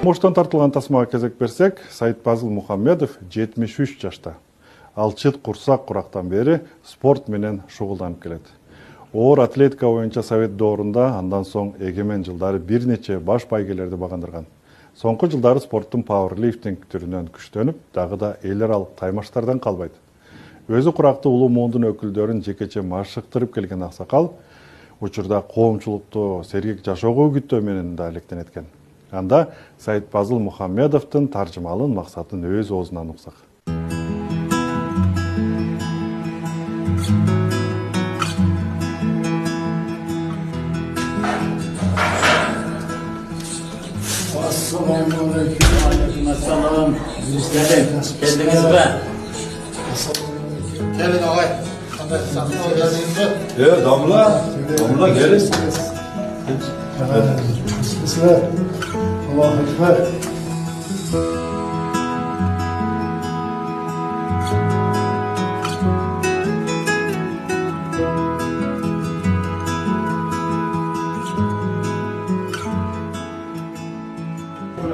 Боштон тартылған тасмаға кезек берсек, Саитпазыл Мухаммедов 73 жашта. Ал чыт курсак курактан бери спорт менен шугулданып келет. Оор атлетика боюнча Совет доорунда, андан соң эгемен жылдары бир нече баш байгелерди багандырган. Соңку жылдары спорттун пауэрлифтинг түрүнөн күчтөнүп, дагы да эл аралык таймаштардан калбайт. Өзү куракты улуу моондун өкүлдөрүн жекече машыктырып келген аксакал, учурда коомчулукту сергек жашоого үгүттөө менен да алектенет экен. Анда Саитпазыл Мухаммедовдун таржымалын максатын өз оозунан уксак. Assalamualaikum. Geldiniz mi? Gelin ağay. Damla gelin. Bismillah. Allahu Ekber.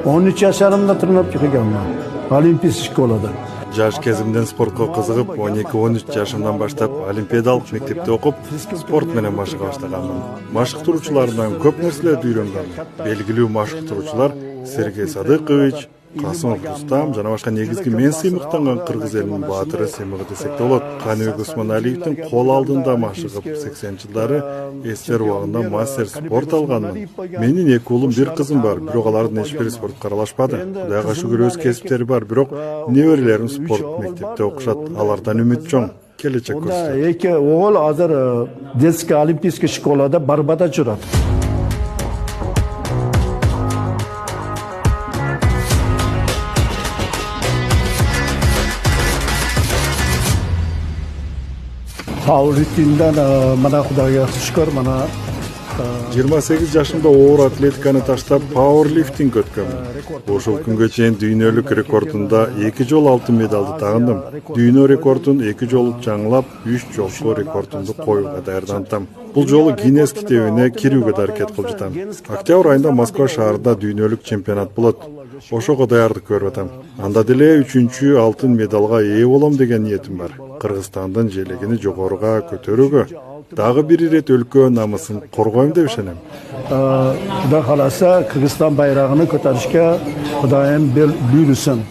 13 yaşlarımda tırmanıp çıkacağım ben. Olimpiyat şkolada. Жаш кезимден спортко кызыгып, 12-13 жашымдан баштап олимпиадалык мектепте окуп, спорт менен машыга баштаганмын. Машыктыруучулардан көп нерселерди үйрөнгөм. Белгилүү машыктыруучулар Сергей Садыкович, Касымов Рустам жана башка негизги мен сыймыктанган кыргыз элинин баатыры сыймыгы десек да болот. Каныбек Усманалиевдин кол алдында машыгып 80-жылдары эстер убагында мастер спорт алганмын. Менин 2 уулум, 1 кызым бар, бирок алардын эч бири спортко аралашпады. Кудайга шүгүр өз кесиптери бар, бирок неберелерим спорт мектепте окушат. Алардан үмүт чоң. Келечек көрсөтөт. Эки оğul азыр детский олимпийский школада Барбада жүрөт. Powerlifting'den mana Kudayga şükür mana 28 жашымда оор атлетиканы таштап пауэрлифтинг өткөмүн. Ошол күнгө чейин дүйнөлүк рекордунда 2 жолу алтын медалды тагындым. Дүйнө рекордун 2 жолу жаңылап, 3 жолку рекордумду коюуга даярдандым. Бул жолу Гиннес китебине кирүүгө да аракет кылып жатам. Октябрь айында Москва шаарында дүйнөлүк чемпионат болот. Ошого даярдык көрүп атам. Анда деле 3-чү алтын медалга ээ болом деген ниетим бар. Кыргызстандын желегини жогоруга көтөрүүгө, дагы бир ирет өлкө намысын коргойм деп ишенем. Xudo xolasa Kırgızstan bayrağını ko'tarishga Xudoyim buyursin.